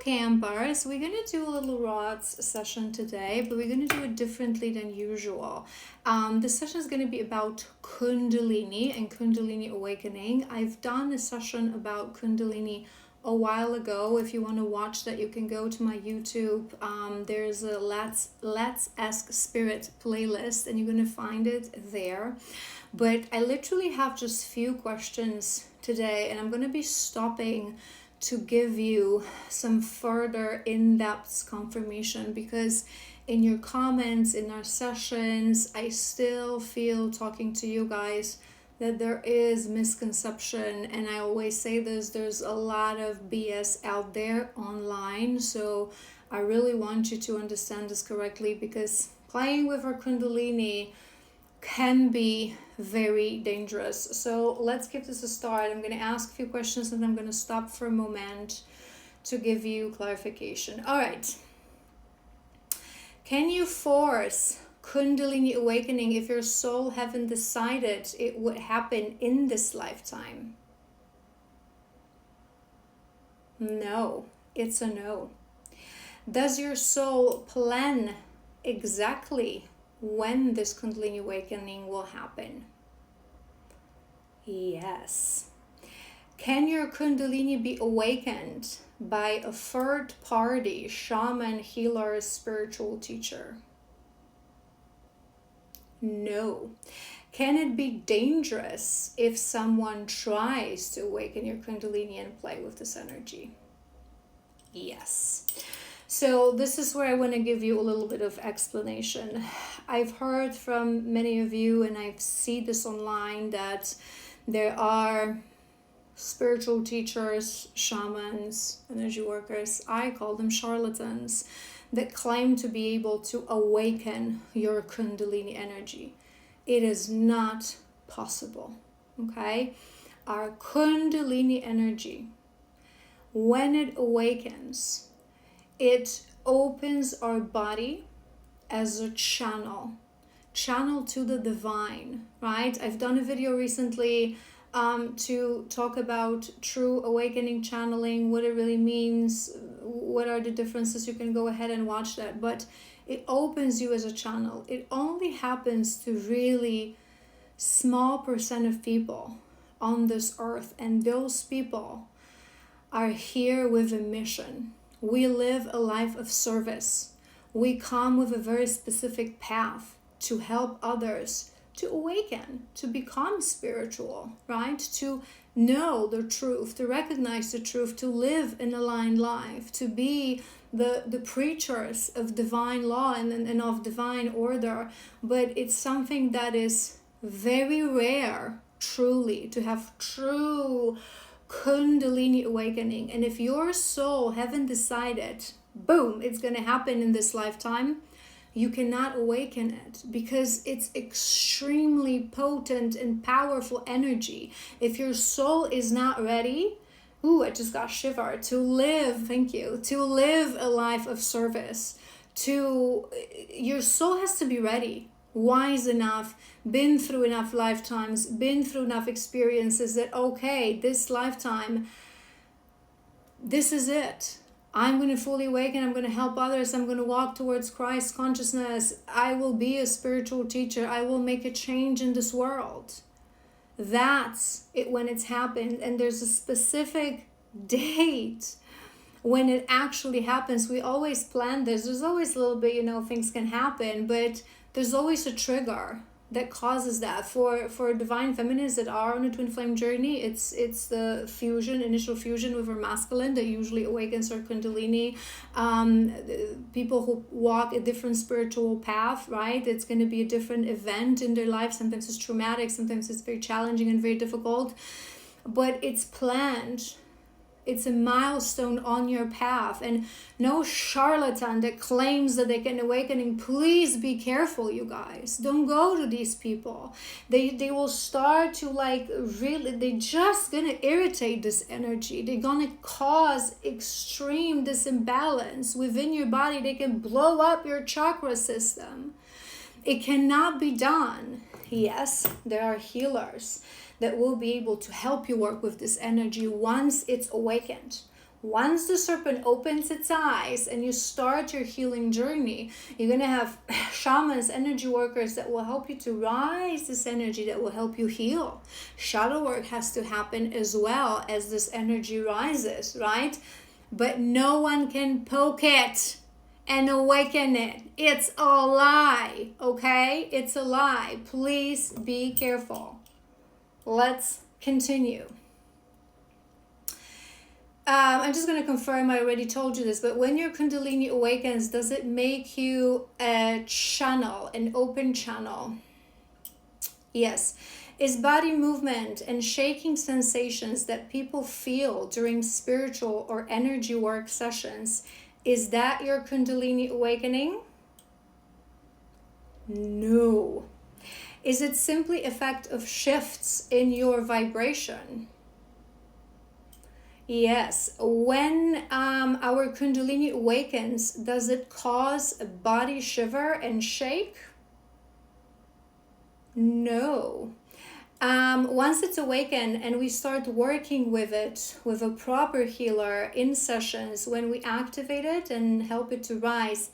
campers. We're going to do a little rods session today, but we're going to do it differently than usual. This session is going to be about Kundalini and Kundalini awakening. I've done a session about Kundalini a while ago. If you want to watch that, you can go to my YouTube. There's a Let's Ask Spirit playlist, and you're going to find it there. But I literally have just few questions today, and I'm going to be stopping to give you some further in-depth confirmation, because in your comments, in our sessions, I still feel, talking to you guys, that there is misconception. And I always say this, there's a lot of BS out there online, so I really want you to understand this correctly, because playing with our Kundalini can be very dangerous. So let's give this a start. I'm going to ask a few questions and I'm going to stop for a moment to give you clarification. All right. Can you force Kundalini awakening if your soul haven't decided it would happen in this lifetime? No, it's a no. Does your soul plan exactly when this Kundalini awakening will happen? Yes. Can your Kundalini be awakened by a third party, shaman, healer, spiritual teacher? No. Can it be dangerous if someone tries to awaken your Kundalini and play with this energy? Yes. So this is where I want to give you a little bit of explanation. I've heard from many of you, and I've seen this online, that there are spiritual teachers, shamans, energy workers, I call them charlatans, that claim to be able to awaken your Kundalini energy. It is not possible, okay? Our Kundalini energy, when it awakens, it opens our body as a channel to the divine, right? I've done a video recently to talk about true awakening channeling, what it really means, what are the differences. You can go ahead and watch that, but it opens you as a channel. It only happens to really small percent of people on this earth, and those people are here with a mission. We live a life of service. We come with a very specific path to help others to awaken, to become spiritual, right? To know the truth, to recognize the truth, to live an aligned life, to be the preachers of divine law and of divine order. But it's something that is very rare, truly, to have true Kundalini awakening. And if your soul haven't decided, boom, it's going to happen in this lifetime, you cannot awaken it, because it's extremely potent and powerful energy. If your soul is not ready, I just got shiver, to live, thank you, to live a life of service, your soul has to be ready, wise enough, been through enough lifetimes, been through enough experiences that, okay, this lifetime, this is it. I'm going to fully awaken. I'm going to help others. I'm going to walk towards Christ consciousness. I will be a spiritual teacher. I will make a change in this world. That's it when it's happened. And there's a specific date when it actually happens. We always plan this. There's always a little bit, things can happen, but there's always a trigger that causes that. For divine feminines that are on a twin flame journey, it's the initial fusion with our masculine that usually awakens our Kundalini. People who walk a different spiritual path, right? It's going to be a different event in their life. Sometimes it's traumatic, sometimes it's very challenging and very difficult, but it's planned. It's a milestone on your path. And no charlatan that claims that they can awakening, please be careful, you guys. Don't go to these people. They will start to they're just gonna irritate this energy. They're gonna cause extreme disimbalance within your body. They can blow up your chakra system. It cannot be done. Yes, there are healers that will be able to help you work with this energy once it's awakened. Once the serpent opens its eyes and you start your healing journey, you're going to have shamans, energy workers that will help you to rise this energy, that will help you heal. Shadow work has to happen as well as this energy rises, right? But no one can poke it and awaken it. It's a lie, okay? It's a lie. Please be careful. Let's continue. I'm just going to confirm, I already told you this, but when your Kundalini awakens, does it make you a channel, an open channel? Yes. Is body movement and shaking sensations that people feel during spiritual or energy work sessions, is that your Kundalini awakening? No. Is it simply effect of shifts in your vibration? Yes. When our Kundalini awakens, does it cause a body shiver and shake? No. Once it's awakened and we start working with it with a proper healer in sessions, when we activate it and help it to rise,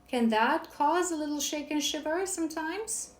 can that cause a little shake and shiver sometimes?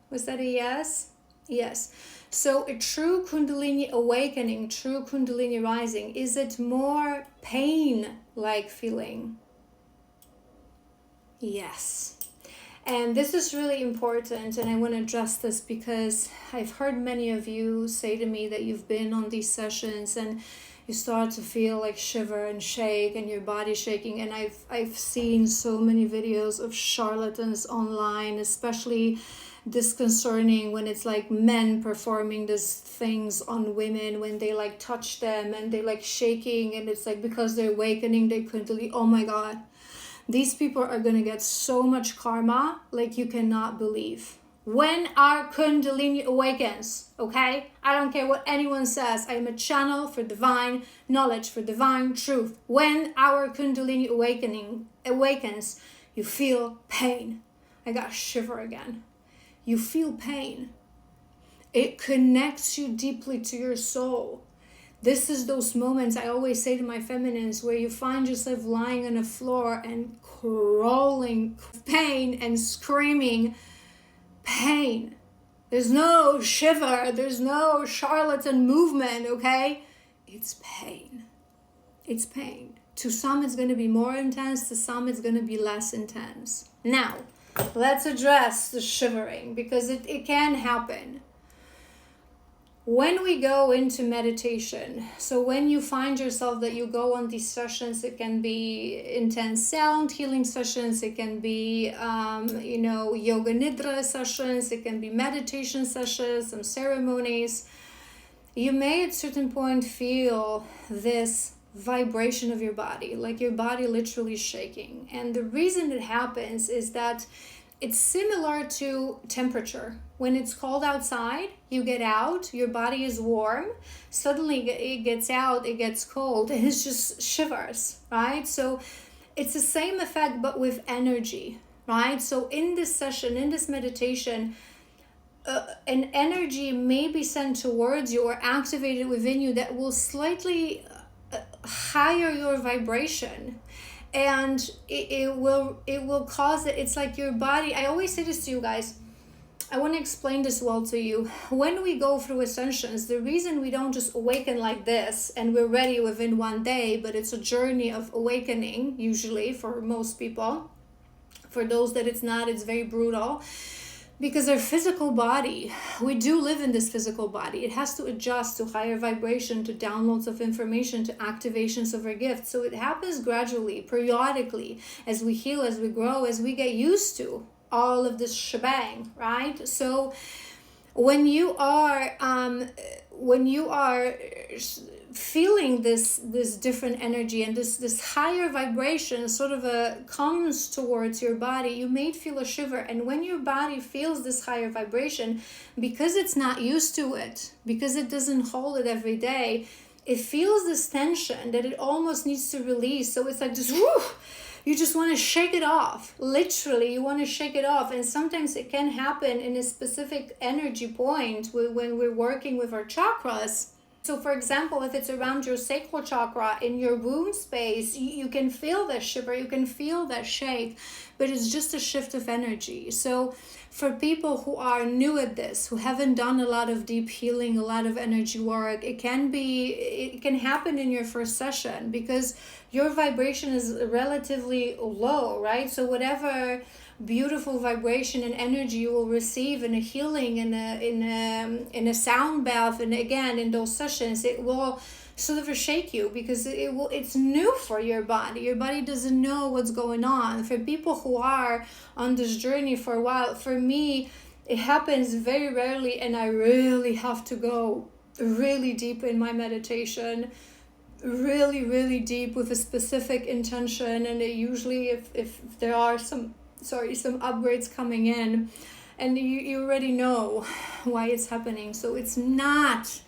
Was that a yes? Yes. So a true Kundalini awakening, true Kundalini rising, is it more pain-like feeling? Yes. And this is really important, and I want to address this because I've heard many of you say to me that you've been on these sessions and you start to feel like shiver and shake and your body shaking. And I've seen so many videos of charlatans online, especially disconcerting when it's like men performing these things on women when they like touch them and they like shaking, and it's like because they're awakening they Kundalini. Oh my God. These people are going to get so much karma like you cannot believe. When our Kundalini awakens, okay? I don't care what anyone says. I am a channel for divine knowledge, for divine truth. When our Kundalini awakens, you feel pain. I got a shiver again. You feel pain. It connects you deeply to your soul. This is those moments I always say to my feminines where you find yourself lying on the floor and crawling pain and screaming pain. There's no shiver. There's no charlatan movement, okay? It's pain. It's pain. To some it's going to be more intense. To some it's going to be less intense. Now, let's address the shivering because it can happen. When we go into meditation, so when you find yourself that you go on these sessions, it can be intense sound healing sessions, it can be, yoga nidra sessions, it can be meditation sessions, some ceremonies. You may at a certain point feel this vibration of your body, like your body literally shaking. And the reason it happens is that it's similar to temperature. When it's cold outside, you get out, your body is warm, suddenly it gets out, it gets cold, and it just shivers, right? So it's the same effect, but with energy, right? So in this session, in this meditation, an energy may be sent towards you or activated within you that will slightly higher your vibration. And it will cause it. It's like your body. I always say this to you guys. I want to explain this well to you. When we go through ascensions, the reason we don't just awaken like this and we're ready within one day, but it's a journey of awakening, usually for most people. For those that it's not, it's very brutal. Because our physical body, we do live in this physical body. It has to adjust to higher vibration, to downloads of information, to activations of our gifts. So it happens gradually, periodically, as we heal, as we grow, as we get used to all of this shebang, right? So when you are feeling this different energy and this higher vibration sort of comes towards your body, you may feel a shiver. And when your body feels this higher vibration, because it's not used to it, because it doesn't hold it every day, it feels this tension that it almost needs to release. So it's like this, whoo, you just want to shake it off. Literally, you want to shake it off. And sometimes it can happen in a specific energy point when we're working with our chakras. So for example, if it's around your sacral chakra in your womb space, you can feel that shiver, you can feel that shake, but it's just a shift of energy. So for people who are new at this, who haven't done a lot of deep healing, a lot of energy work, it can happen in your first session because your vibration is relatively low, right? So whatever beautiful vibration and energy you will receive in a healing, in a sound bath, and again in those sessions, it will sort of shake you because it's new for your body doesn't know what's going on. For people who are on this journey for a while, for me it happens very rarely, and I really have to go really deep in my meditation, really deep with a specific intention. And it usually, if there are some upgrades coming in, and you already know why it's happening. So it's not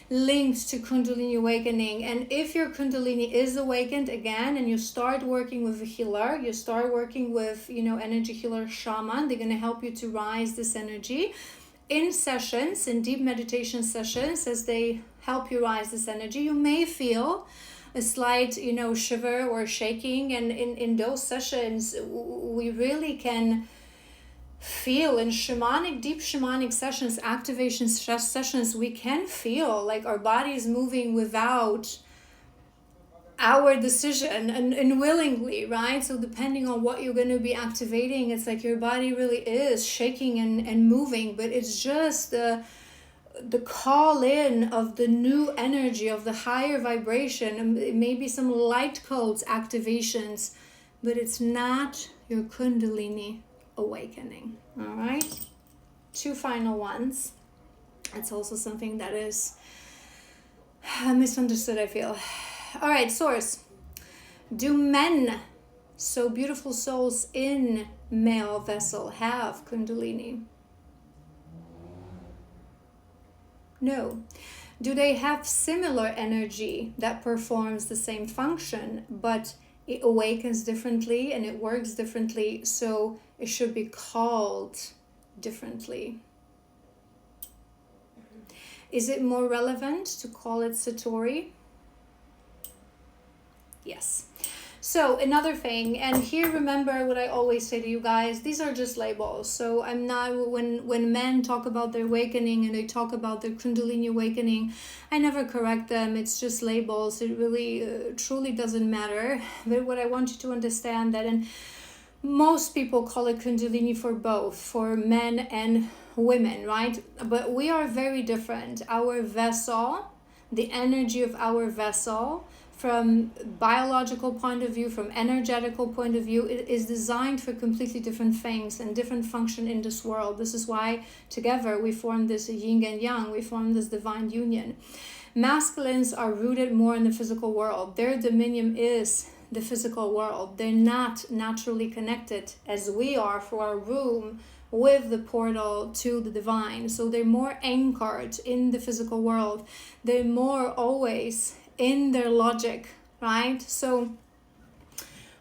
linked to Kundalini awakening. And if your Kundalini is awakened again, and you start working with a healer, you start working with, energy healer, shaman, they're going to help you to rise this energy in sessions, in deep meditation sessions. As they help you rise this energy, you may feel a slight, shiver or shaking. And in those sessions, we really can feel in deep shamanic sessions, activation sessions, we can feel like our body is moving without our decision and willingly, right? So depending on what you're going to be activating, it's like your body really is shaking and moving, but it's just the call in of the new energy, of the higher vibration, and maybe some light codes activations, but it's not your Kundalini awakening. All right, 2 final ones. It's also something that is misunderstood, I feel. All right, source. Do men, so beautiful souls in male vessel, have Kundalini? No. Do they have similar energy that performs the same function, but it awakens differently and it works differently, so it should be called differently? Is it more relevant to call it Satori? Yes. So another thing, and here remember what I always say to you guys, these are just labels. So I'm not, when men talk about their awakening and they talk about their Kundalini awakening, I never correct them. It's just labels. It really truly doesn't matter. But what I want you to understand that, and most people call it Kundalini for both, for men and women, right? But we are very different. Our vessel, the energy of our vessel, from biological point of view, from energetical point of view, it is designed for completely different things and different function in this world. This is why together we form this yin and yang, we form this divine union. Masculines are rooted more in the physical world. Their dominion is the physical world. They're not naturally connected as we are for our womb with the portal to the divine. So they're more anchored in the physical world. They're more always in their logic, right? So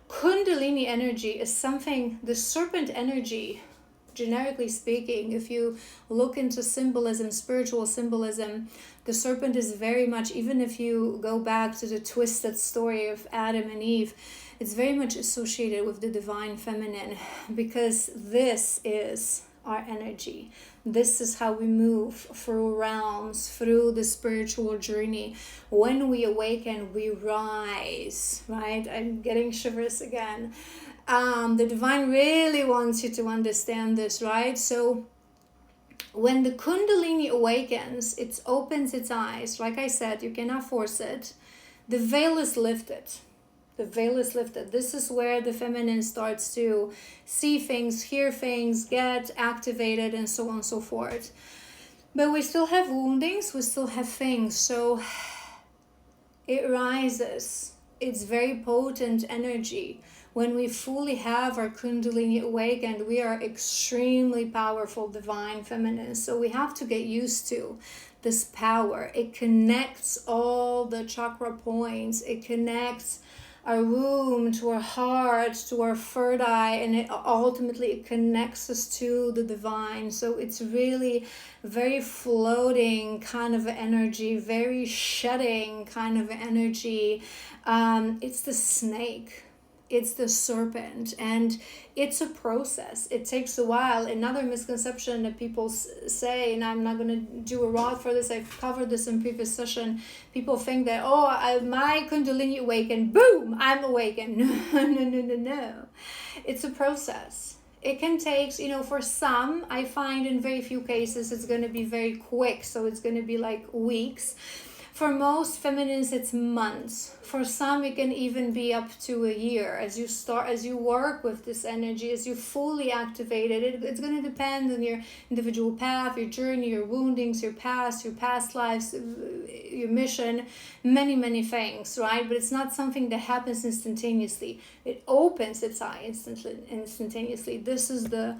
Kundalini energy is something, the serpent energy, generically speaking, if you look into symbolism, spiritual symbolism, the serpent is very much, even if you go back to the twisted story of Adam and Eve, it's very much associated with the divine feminine, because this is our energy. This is how we move through realms, through the spiritual journey. When we awaken, we rise, right? I'm getting shivers again. The divine really wants you to understand this, right? So when the Kundalini awakens, it opens its eyes. Like I said, you cannot force it. The veil is lifted. The veil is lifted. This is where the feminine starts to see things, hear things, get activated, and so on and so forth. But we still have woundings, we still have things. So it rises. It's very potent energy. When we fully have our Kundalini awakened, we are extremely powerful, divine feminine. So we have to get used to this power. It connects all the chakra points. It connects our womb, to our heart, to our third eye, and ultimately it connects us to the divine. So it's really very floating kind of energy, very shedding kind of energy. It's the snake, it's the serpent, and it's a process. It takes a while. Another misconception that people say, and I'm not going to do a rod for this, I've covered this in previous session. People think that, my Kundalini awakened, boom, I'm awakened. No. It's a process. It can take, for some, I find in very few cases it's going to be very quick. So it's going to be like weeks. For most feminines, it's months. For some, it can even be up to a year. As you work with this energy, as you fully activate it, it's going to depend on your individual path, your journey, your woundings, your past lives, your mission, many, many things, right? But it's not something that happens instantaneously. It opens its eye instantaneously. This is the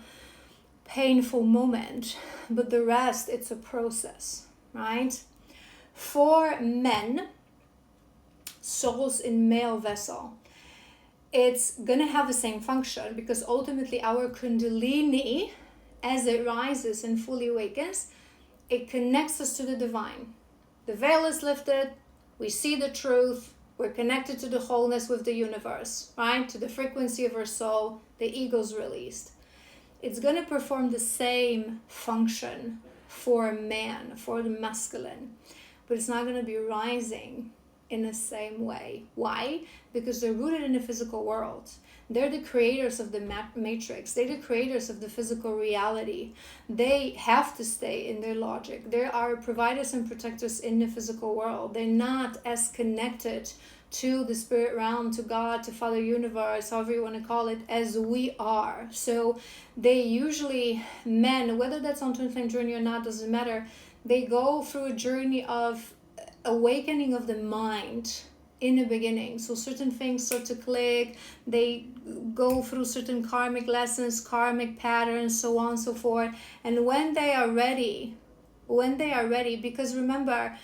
painful moment, but the rest, it's a process, right? For men, souls in male vessel, it's gonna have the same function, because ultimately our Kundalini, as it rises and fully awakens, it connects us to the divine. The veil is lifted, we see the truth, we're connected to the wholeness with the universe, right? To the frequency of our soul, the ego's released. It's gonna perform the same function for a man, for the masculine. But it's not going to be rising in the same way. Why? Because they're rooted in the physical world. They're the creators of the matrix. They're the creators of the physical reality. They have to stay in their logic. They are providers and protectors in the physical world. They're not as connected to the spirit realm, to God, to Father Universe, however you want to call it, as we are. So they usually, men, whether that's on twin flame journey or not, doesn't matter, they go through a journey of awakening of the mind in the beginning. So certain things start to click. They go through certain karmic lessons, karmic patterns, so on and so forth. And when they are ready, because remember,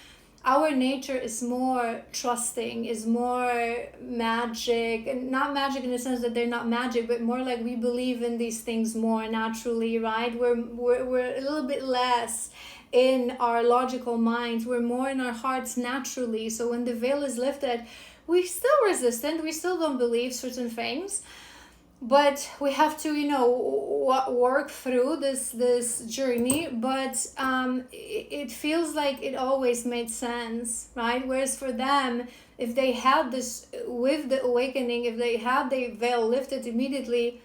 our nature is more trusting, is more magic, and not magic in the sense that they're not magic, but more like we believe in these things more naturally, right? We're a little bit less in our logical minds. We're more in our hearts naturally. So when the veil is lifted, we're still resistant. We still don't believe certain things. But we have to, work through this journey. But it feels like it always made sense, right? Whereas for them, if they had this, with the awakening, if they had the veil lifted immediately,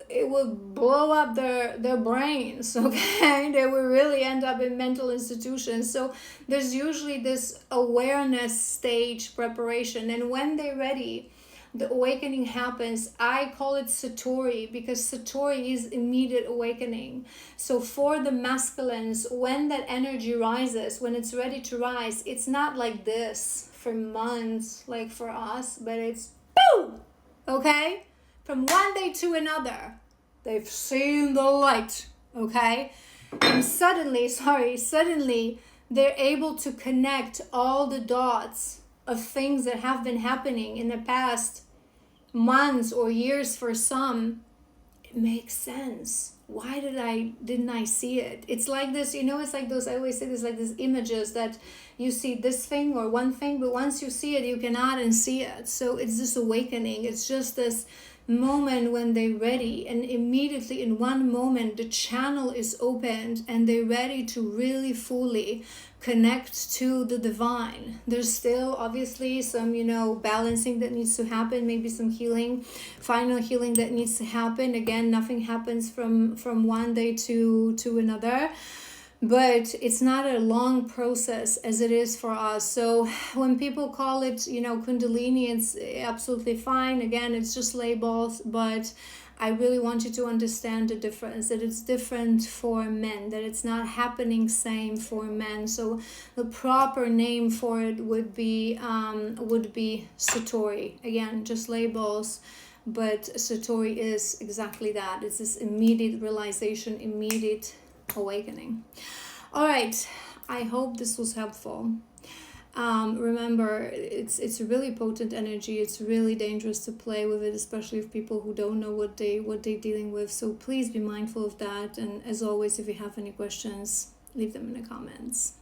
it would blow up their brains, okay? They would really end up in mental institutions. So there's usually this awareness stage preparation. And when they're ready, the awakening happens. I call it Satori, because Satori is immediate awakening. So for the masculines, when that energy rises, when it's ready to rise, it's not like this for months, like for us, but it's boom, okay? From one day to another, they've seen the light, okay? And suddenly, they're able to connect all the dots of things that have been happening in the past months or years for some. It makes sense. Why didn't I see it? It's like this, it's like those, I always say this, like these images that you see this thing or one thing, but once you see it, you cannot unsee it. So it's this awakening. It's just this moment when they're ready, and immediately in one moment the channel is opened and they're ready to really fully connect to the divine. There's still obviously some balancing that needs to happen, maybe some healing, final healing that needs to happen. Again, nothing happens from one day to another, but it's not a long process as it is for us. So when people call it, Kundalini, it's absolutely fine. Again, it's just labels, but I really want you to understand the difference, that it's different for men, that it's not happening same for men. So the proper name for it would be Satori. Again, just labels, but Satori is exactly that. It's this immediate realization, immediate awakening. All right, I hope this was helpful. Remember, it's a really potent energy. It's really dangerous to play with it, especially with people who don't know what they're dealing with. So please be mindful of that. And as always, if you have any questions, leave them in the comments.